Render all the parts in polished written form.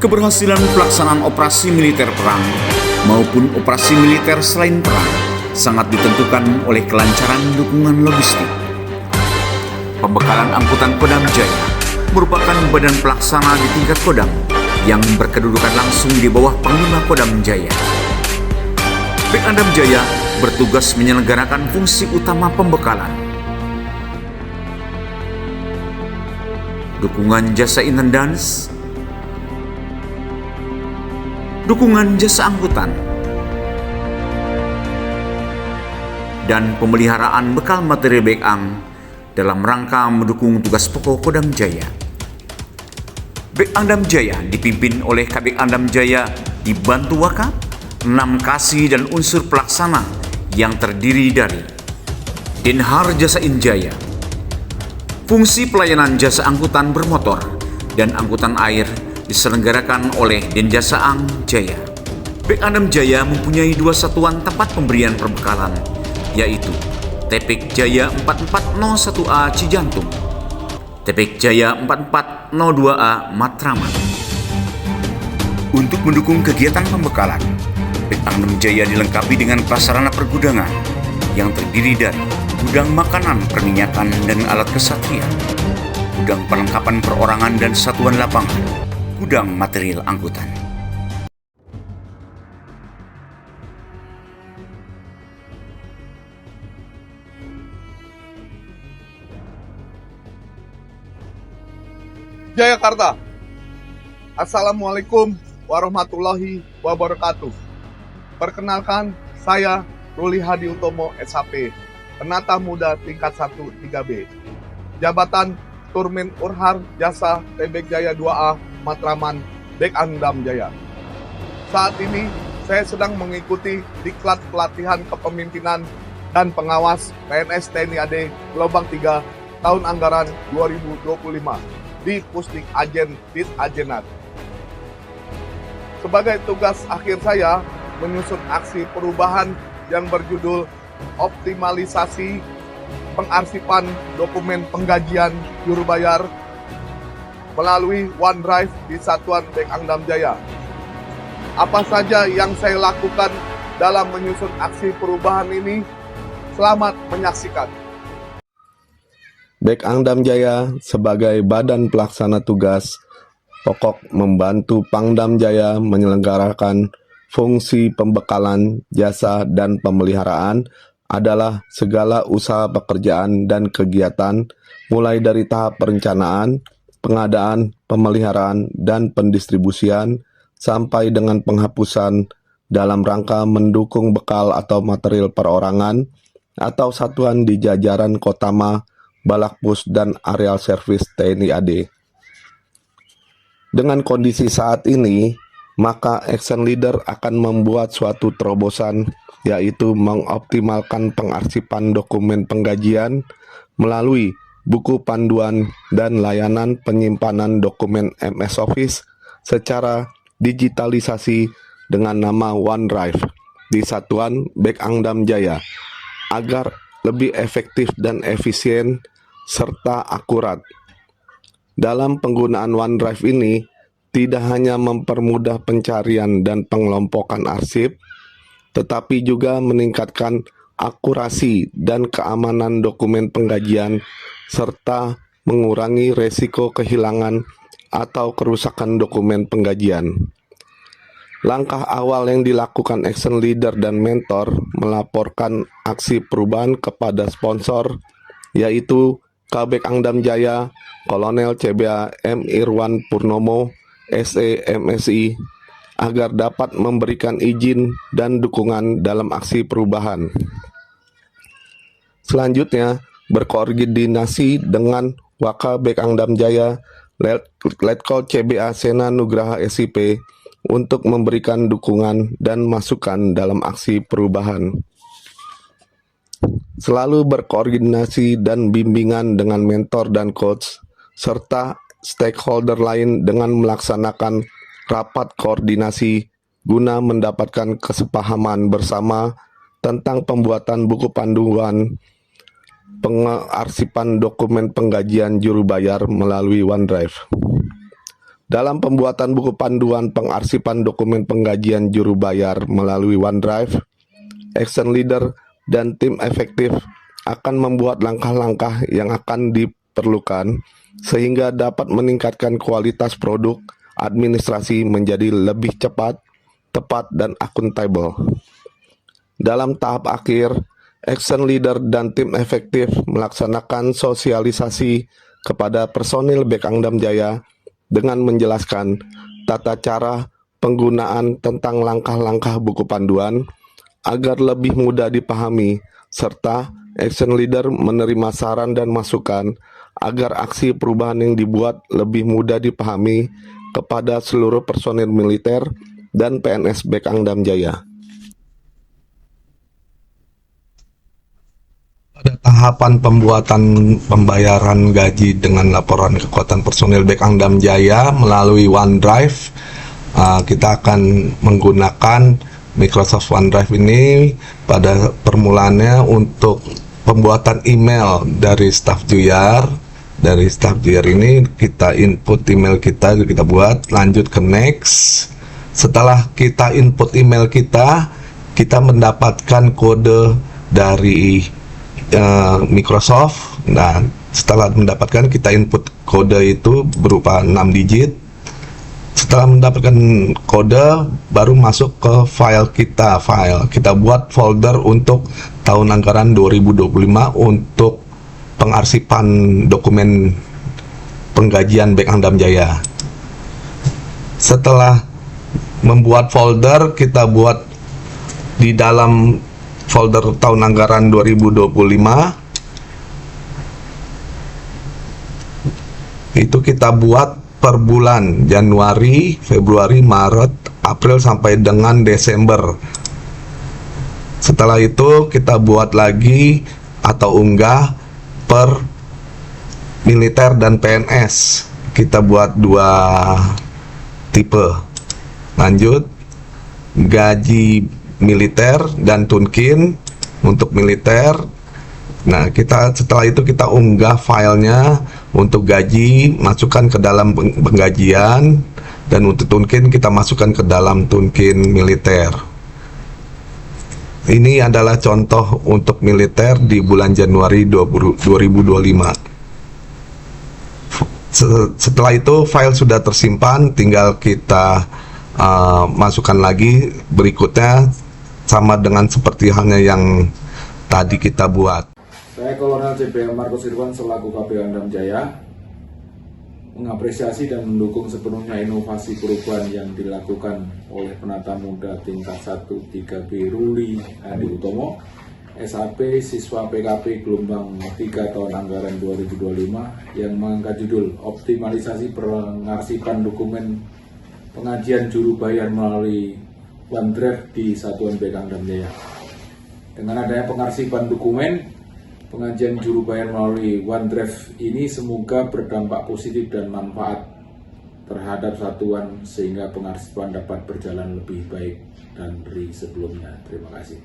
Keberhasilan pelaksanaan operasi militer perang maupun operasi militer selain perang sangat ditentukan oleh kelancaran dukungan logistik. Pembekalan angkutan Kodam Jaya merupakan badan pelaksana di tingkat Kodam yang berkedudukan langsung di bawah Panglima Kodam Jaya. Pangdam Jaya bertugas menyelenggarakan fungsi utama pembekalan, dukungan jasa intendans, dukungan jasa angkutan, dan pemeliharaan bekal materi Bekang dalam rangka mendukung tugas pokok Kodam Jaya. Pangdam Jaya dipimpin oleh Kabeg Pangdam Jaya dibantu Waka, 6 kasih dan unsur pelaksana yang terdiri dari Dinhar Jasa Injaya, fungsi pelayanan jasa angkutan bermotor dan angkutan air diselenggarakan oleh Denjasaan Jaya. Pangdam Jaya mempunyai 2 satuan tempat pemberian perbekalan, yaitu Tepik Jaya 4401A Cijantung, Tepik Jaya 4402A Matraman. Untuk mendukung kegiatan pembekalan, Pangdam Jaya dilengkapi dengan prasarana pergudangan yang terdiri dari gudang makanan, perminyakan, dan alat kesatria, gudang perlengkapan perorangan dan satuan lapangan, gudang material angkutan. Jayakarta. Assalamualaikum warahmatullahi wabarakatuh. Perkenalkan, saya Ruli Hadi Utomo, SHP, Penata Muda tingkat 1 3B. Jabatan Turmin Urhar Jasa Tebek Jaya 2A Matraman Pangdam Jaya. Saat ini saya sedang mengikuti diklat pelatihan kepemimpinan dan pengawas PNS TNI AD Gelombang 3 tahun anggaran 2025 di Pusdik Ajen Dit Ajenat. Sebagai tugas akhir saya menyusun aksi perubahan yang berjudul optimalisasi pengarsipan dokumen penggajian juru bayar melalui OneDrive di Satuan Pangdam Jaya. Apa saja yang saya lakukan dalam menyusun aksi perubahan ini? Selamat menyaksikan. Pangdam Jaya sebagai badan pelaksana tugas pokok membantu Pangdam Jaya menyelenggarakan fungsi pembekalan, jasa, dan pemeliharaan adalah segala usaha pekerjaan dan kegiatan mulai dari tahap perencanaan, pengadaan, pemeliharaan, dan pendistribusian sampai dengan penghapusan dalam rangka mendukung bekal atau material perorangan atau satuan di jajaran Kotama, Balakpus, dan Areal Servis TNI AD. Dengan kondisi saat ini, maka action leader akan membuat suatu terobosan, yaitu mengoptimalkan pengarsipan dokumen penggajian melalui buku panduan dan layanan penyimpanan dokumen MS Office secara digitalisasi dengan nama OneDrive di Satuan Pangdam Jaya agar lebih efektif dan efisien serta akurat. Dalam penggunaan OneDrive ini tidak hanya mempermudah pencarian dan pengelompokan arsip, tetapi juga meningkatkan akurasi dan keamanan dokumen penggajian serta mengurangi resiko kehilangan atau kerusakan dokumen penggajian. Langkah awal yang dilakukan action leader dan mentor melaporkan aksi perubahan kepada sponsor, yaitu Kabeg Pangdam Jaya Kolonel CBA M. Irwan Purnomo, SE MSI, agar dapat memberikan izin dan dukungan dalam aksi perubahan. Selanjutnya, berkoordinasi dengan Wakabeg Pangdam Jaya Letkol CBA Sena Nugraha SIP untuk memberikan dukungan dan masukan dalam aksi perubahan. Selalu berkoordinasi dan bimbingan dengan mentor dan coach, serta stakeholder lain dengan melaksanakan rapat koordinasi guna mendapatkan kesepahaman bersama tentang pembuatan buku panduan pengarsipan dokumen penggajian juru bayar melalui OneDrive. Dalam pembuatan buku panduan pengarsipan dokumen penggajian juru bayar melalui OneDrive, Action Leader dan tim efektif akan membuat langkah-langkah yang akan diperlukan sehingga dapat meningkatkan kualitas produk administrasi menjadi lebih cepat, tepat, dan akuntabel. Dalam tahap akhir, Action Leader dan tim efektif melaksanakan sosialisasi kepada personil BEK Angdam Jaya dengan menjelaskan tata cara penggunaan tentang langkah-langkah buku panduan agar lebih mudah dipahami, serta Action Leader menerima saran dan masukan agar aksi perubahan yang dibuat lebih mudah dipahami kepada seluruh personil militer dan PNS BEK Angdam Jaya. Pada tahapan pembuatan pembayaran gaji dengan laporan kekuatan personil BEK Angdam Jaya melalui OneDrive, kita akan menggunakan Microsoft OneDrive ini pada permulaannya untuk pembuatan email dari staf Juyar. Dari staf Juyar ini kita input email kita buat, lanjut ke next. Setelah kita input email kita mendapatkan kode dari Microsoft. Nah, setelah mendapatkan, kita input kode itu berupa 6 digit. Setelah mendapatkan kode, baru masuk ke file kita. Kita buat folder untuk tahun anggaran 2025 untuk pengarsipan dokumen penggajian BEK Angdam Jaya. Setelah membuat folder, kita buat di dalam folder tahun anggaran 2025 itu kita buat per bulan, Januari, Februari, Maret, April sampai dengan Desember. Setelah itu kita buat lagi atau unggah per militer dan PNS. Kita buat 2 tipe. Lanjut, gaji militer dan tunkin untuk militer. Nah, setelah itu kita unggah filenya untuk gaji, masukkan ke dalam penggajian, dan untuk tunkin kita masukkan ke dalam tunkin militer. Ini adalah contoh untuk militer di bulan Januari 2025. Setelah itu file sudah tersimpan, tinggal kita masukkan lagi berikutnya sama dengan seperti halnya yang tadi kita buat. Saya Kolonel CBM Markus Irwan selaku KPU Angdam Jaya mengapresiasi dan mendukung sepenuhnya inovasi perubahan yang dilakukan oleh penata muda tingkat 1 3B Ruli Hadi Utomo, SAP siswa PKP gelombang 3 tahun anggaran 2025 yang mengangkat judul Optimalisasi Pengarsipan Dokumen Pengajian Juru Bayar melalui OneDrive di Satuan BEK Angdam Jaya. Dengan adanya pengarsipan dokumen pengajian juru bayar melalui OneDrive ini semoga berdampak positif dan manfaat terhadap satuan sehingga pengarsipan dapat berjalan lebih baik dari sebelumnya. Terima kasih.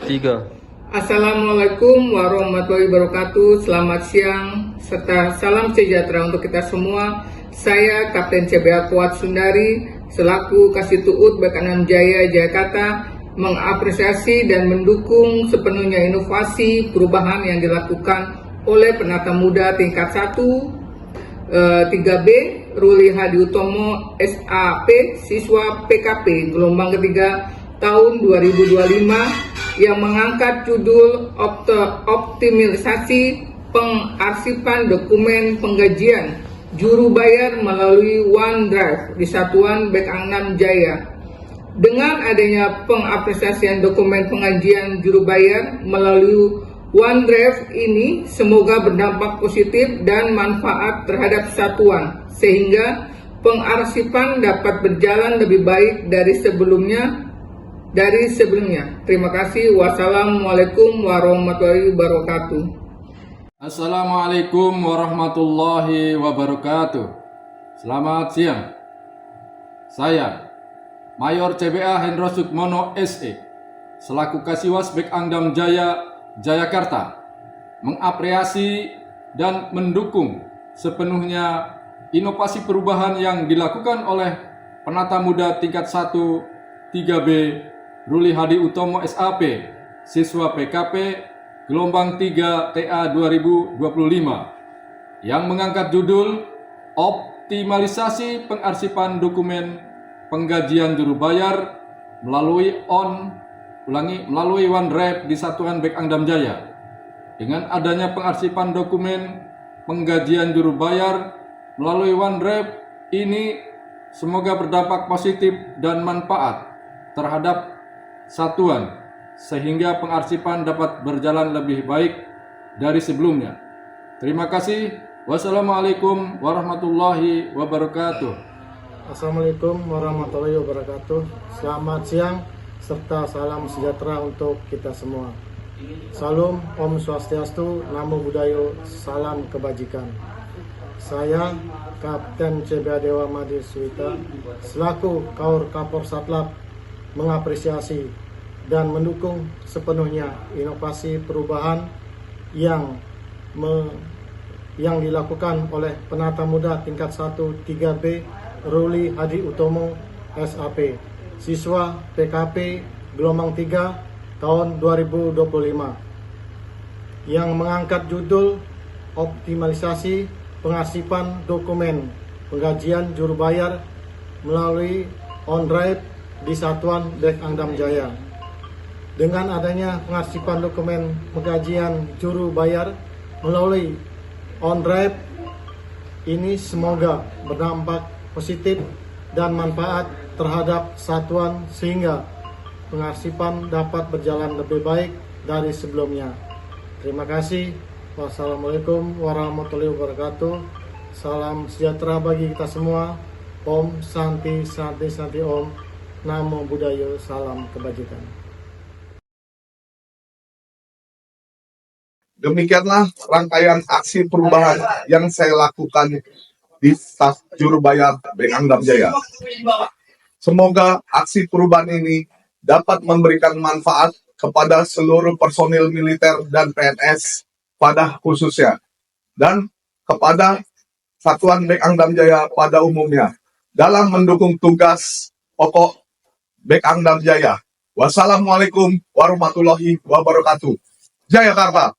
3. Assalamualaikum warahmatullahi wabarakatuh. Selamat siang serta salam sejahtera untuk kita semua. Saya Kapten CBA Kuat Sundari selaku Kasih Tuut BEK Angdam Jaya Jakarta mengapresiasi dan mendukung sepenuhnya inovasi perubahan yang dilakukan oleh penata muda tingkat 1 3B Ruli Hadi Utomo SAP siswa PKP gelombang ketiga tahun 2025 yang mengangkat judul Optimalisasi Pengarsipan Dokumen Penggajian Juru Bayar melalui OneDrive di Satuan BEK Angdam Jaya. Dengan adanya pengapresiasian dokumen pengajian juru bayar melalui OneDrive ini semoga berdampak positif dan manfaat terhadap satuan sehingga pengarsipan dapat berjalan lebih baik dari sebelumnya. Terima kasih. Wassalamualaikum warahmatullahi wabarakatuh. Assalamualaikum warahmatullahi wabarakatuh. Selamat siang. Saya Mayor CBA Hendro Sukmono SE selaku Kasiwas BEK Angdam Jaya Jayakarta mengapresiasi dan mendukung sepenuhnya inovasi perubahan yang dilakukan oleh penata muda tingkat 1 3B Ruli Hadi Utomo SAP, siswa PKP gelombang 3 TA 2025 yang mengangkat judul Optimalisasi Pengarsipan Dokumen Penggajian Juru Bayar melalui OneDrive di Satuan Bek Angdam Jaya. Dengan adanya pengarsipan dokumen penggajian juru bayar melalui OneDrive ini semoga berdampak positif dan manfaat terhadap satuan sehingga pengarsipan dapat berjalan lebih baik dari sebelumnya. Terima kasih. Wassalamualaikum warahmatullahi wabarakatuh. Assalamualaikum warahmatullahi wabarakatuh. Selamat siang serta salam sejahtera untuk kita semua. Salam Om Swastiastu, Namo Buddhaya, salam kebajikan. Saya Kapten CBA Dewa Madi Suwita selaku Kaur Kapor Satlab mengapresiasi dan mendukung sepenuhnya inovasi perubahan yang dilakukan oleh penata muda tingkat 1 3B Ruli Hadi Utomo SAP, siswa PKP gelombang 3 tahun 2025 yang mengangkat judul Optimalisasi Pengarsipan Dokumen Penggajian Juru Bayar melalui OneDrive di Satuan Bek Angdam Jaya. Dengan adanya pengarsipan dokumen penggajian juru bayar melalui OneDrive ini semoga berdampak positif dan manfaat terhadap satuan sehingga pengarsipan dapat berjalan lebih baik dari sebelumnya. Terima kasih. Wassalamualaikum warahmatullahi wabarakatuh. Salam sejahtera bagi kita semua. Om Santi Santi Santi Om. Namo Buddhaya, salam kebajikan. Demikianlah rangkaian aksi perubahan yang saya lakukan di staf juru bayar Bek Angdam Jaya. Semoga aksi perubahan ini dapat memberikan manfaat kepada seluruh personil militer dan PNS pada khususnya, dan kepada Satuan Bek Angdam Jaya pada umumnya dalam mendukung tugas pokok Bek Angdam Jaya. Wassalamualaikum warahmatullahi wabarakatuh. Jayakarta.